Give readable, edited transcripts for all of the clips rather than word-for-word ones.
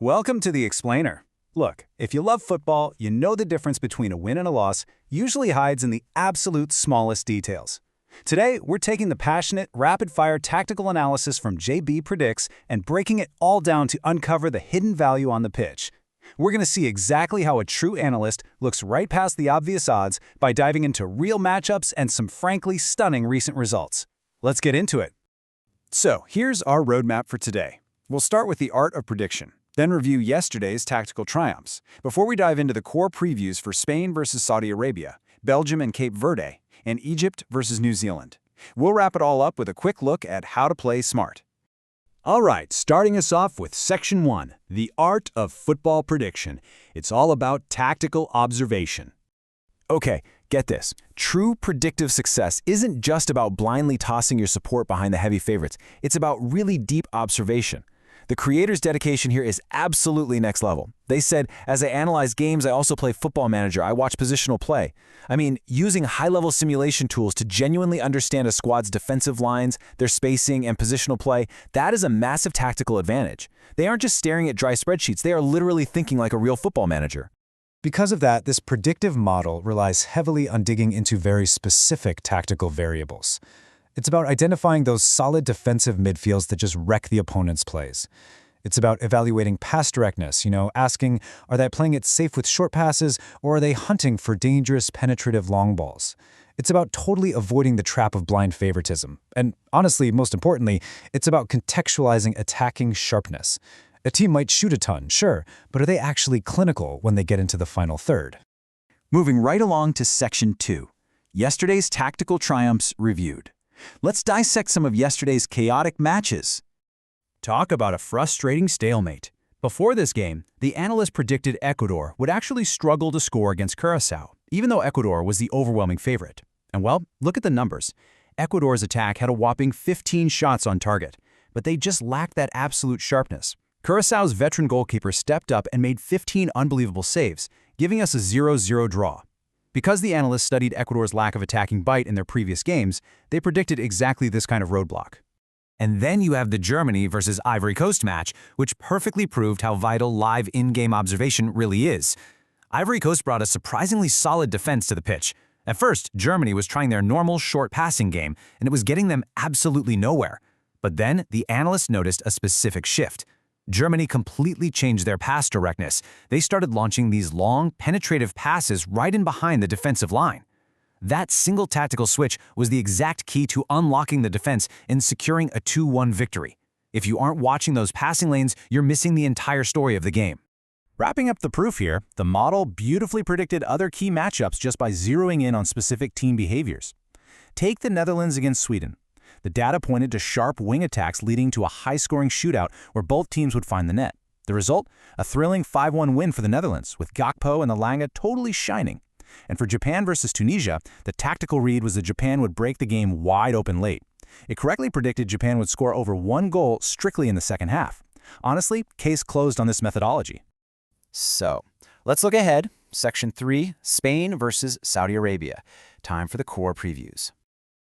Welcome to the Explainer. Look, if you love football, you know the difference between a win and a loss usually hides in the absolute smallest details. Today, we're taking the passionate, rapid-fire tactical analysis from Jb Predictz and breaking it all down to uncover the hidden value on the pitch. We're going to see exactly how a true analyst looks right past the obvious odds by diving into real matchups and some frankly stunning recent results. Let's get into it. So, here's our roadmap for today. We'll start with the art of prediction, then review yesterday's tactical triumphs, before we dive into the core previews for Spain versus Saudi Arabia, Belgium and Cape Verde, and Egypt versus New Zealand. We'll wrap it all up with a quick look at how to play smart. All right, starting us off with Section 1, the art of football prediction. It's all about tactical observation. Okay, get this. True predictive success isn't just about blindly tossing your support behind the heavy favorites. It's about really deep observation. The creator's dedication here is absolutely next level. They said, as I analyze games, I also play Football Manager. I watch positional play. I mean, using high-level simulation tools to genuinely understand a squad's defensive lines, their spacing, and positional play, that is a massive tactical advantage. They aren't just staring at dry spreadsheets. They are literally thinking like a real football manager. Because of that, this predictive model relies heavily on digging into very specific tactical variables. It's about identifying those solid defensive midfields that just wreck the opponent's plays. It's about evaluating pass directness, asking, are they playing it safe with short passes, or are they hunting for dangerous, penetrative long balls? It's about totally avoiding the trap of blind favoritism. And honestly, most importantly, it's about contextualizing attacking sharpness. A team might shoot a ton, sure, but are they actually clinical when they get into the final third? Moving right along to Section 2, yesterday's tactical triumphs reviewed. Let's dissect some of yesterday's chaotic matches. Talk about a frustrating stalemate. Before this game, the analysts predicted Ecuador would actually struggle to score against Curaçao, even though Ecuador was the overwhelming favorite. And well, look at the numbers. Ecuador's attack had a whopping 15 shots on target, but they just lacked that absolute sharpness. Curaçao's veteran goalkeeper stepped up and made 15 unbelievable saves, giving us a 0-0 draw. Because the analysts studied Ecuador's lack of attacking bite in their previous games, they predicted exactly this kind of roadblock. And then you have the Germany versus Ivory Coast match, which perfectly proved how vital live in-game observation really is. Ivory Coast brought a surprisingly solid defense to the pitch. At first, Germany was trying their normal short passing game, and it was getting them absolutely nowhere. But then the analysts noticed a specific shift. Germany completely changed their pass directness. They started launching these long, penetrative passes right in behind the defensive line. That single tactical switch was the exact key to unlocking the defense and securing a 2-1 victory. If you aren't watching those passing lanes, you're missing the entire story of the game. Wrapping up the proof here, the model beautifully predicted other key matchups just by zeroing in on specific team behaviors. Take the Netherlands against Sweden. The data pointed to sharp wing attacks leading to a high-scoring shootout where both teams would find the net. The result? A thrilling 5-1 win for the Netherlands, with Gakpo and the Langa totally shining. And for Japan versus Tunisia, the tactical read was that Japan would break the game wide open late. It correctly predicted Japan would score over 1 goal strictly in the second half. Honestly, case closed on this methodology. So, let's look ahead. Section 3, Spain versus Saudi Arabia. Time for the core previews.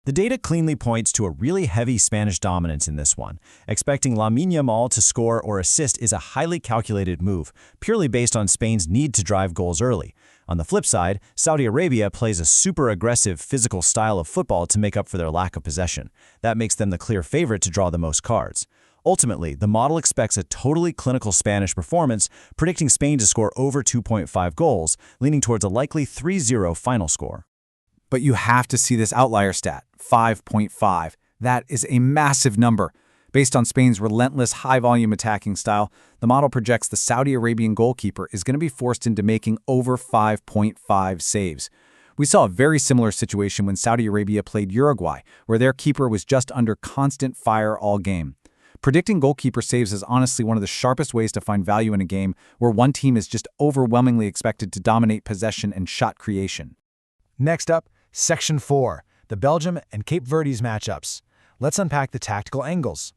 The data cleanly points to a really heavy Spanish dominance in this one. Expecting Lamine Yamal to score or assist is a highly calculated move, purely based on Spain's need to drive goals early. On the flip side, Saudi Arabia plays a super aggressive physical style of football to make up for their lack of possession. That makes them the clear favorite to draw the most cards. Ultimately, the model expects a totally clinical Spanish performance, predicting Spain to score over 2.5 goals, leaning towards a likely 3-0 final score. But you have to see this outlier stat, 5.5. That is a massive number. Based on Spain's relentless high-volume attacking style, the model projects the Saudi Arabian goalkeeper is going to be forced into making over 5.5 saves. We saw a very similar situation when Saudi Arabia played Uruguay, where their keeper was just under constant fire all game. Predicting goalkeeper saves is honestly one of the sharpest ways to find value in a game where one team is just overwhelmingly expected to dominate possession and shot creation. Next up, Section 4, the Belgium and Cape Verde's matchups. Let's unpack the tactical angles.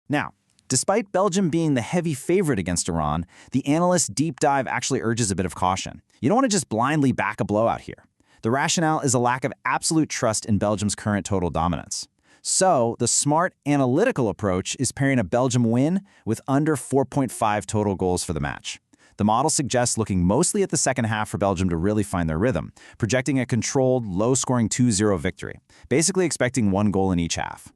Now, despite Belgium being the heavy favorite against Iran, the analyst's deep dive actually urges a bit of caution. You don't want to just blindly back a blowout here. The rationale is a lack of absolute trust in Belgium's current total dominance. So, the smart, analytical approach is pairing a Belgium win with under 4.5 total goals for the match. The model suggests looking mostly at the second half for Belgium to really find their rhythm, projecting a controlled, low-scoring 2-0 victory, basically expecting 1 goal in each half.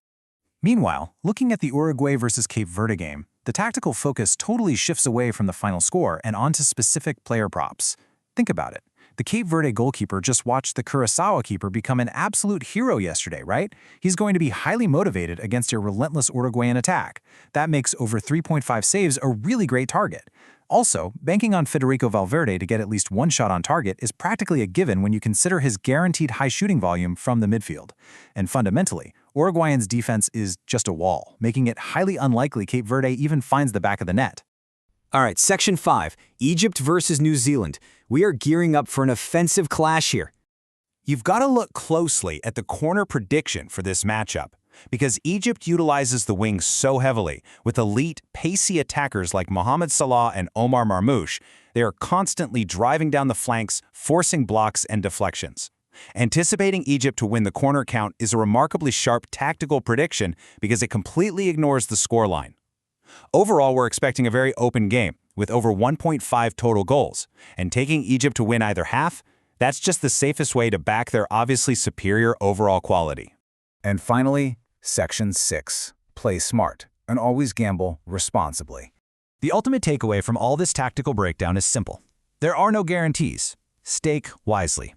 Meanwhile, looking at the Uruguay versus Cape Verde game, the tactical focus totally shifts away from the final score and onto specific player props. Think about it. The Cape Verde goalkeeper just watched the Curaçao keeper become an absolute hero yesterday, right? He's going to be highly motivated against a relentless Uruguayan attack. That makes over 3.5 saves a really great target. Also, banking on Federico Valverde to get at least 1 shot on target is practically a given when you consider his guaranteed high shooting volume from the midfield. And fundamentally, Uruguayan's defense is just a wall, making it highly unlikely Cape Verde even finds the back of the net. All right, Section 5, Egypt versus New Zealand. We are gearing up for an offensive clash here. You've got to look closely at the corner prediction for this matchup, because Egypt utilizes the wings so heavily. With elite, pacey attackers like Mohamed Salah and Omar Marmoush, they are constantly driving down the flanks, forcing blocks and deflections. Anticipating Egypt to win the corner count is a remarkably sharp tactical prediction because it completely ignores the scoreline. Overall, we're expecting a very open game, with over 1.5 total goals, and taking Egypt to win either half, that's just the safest way to back their obviously superior overall quality. And finally, Section 6. Play smart and always gamble responsibly. The ultimate takeaway from all this tactical breakdown is simple. There are no guarantees. Stake wisely.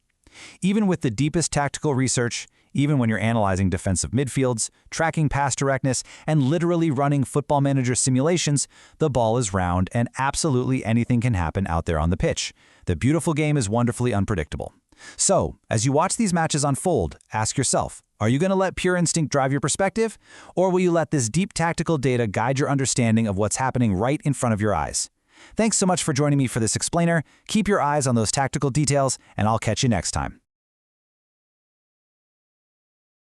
Even with the deepest tactical research, even when you're analyzing defensive midfields, tracking pass directness, and literally running Football Manager simulations, the ball is round and absolutely anything can happen out there on the pitch. The beautiful game is wonderfully unpredictable. So, as you watch these matches unfold, ask yourself, are you going to let pure instinct drive your perspective? Or will you let this deep tactical data guide your understanding of what's happening right in front of your eyes? Thanks so much for joining me for this explainer. Keep your eyes on those tactical details, and I'll catch you next time.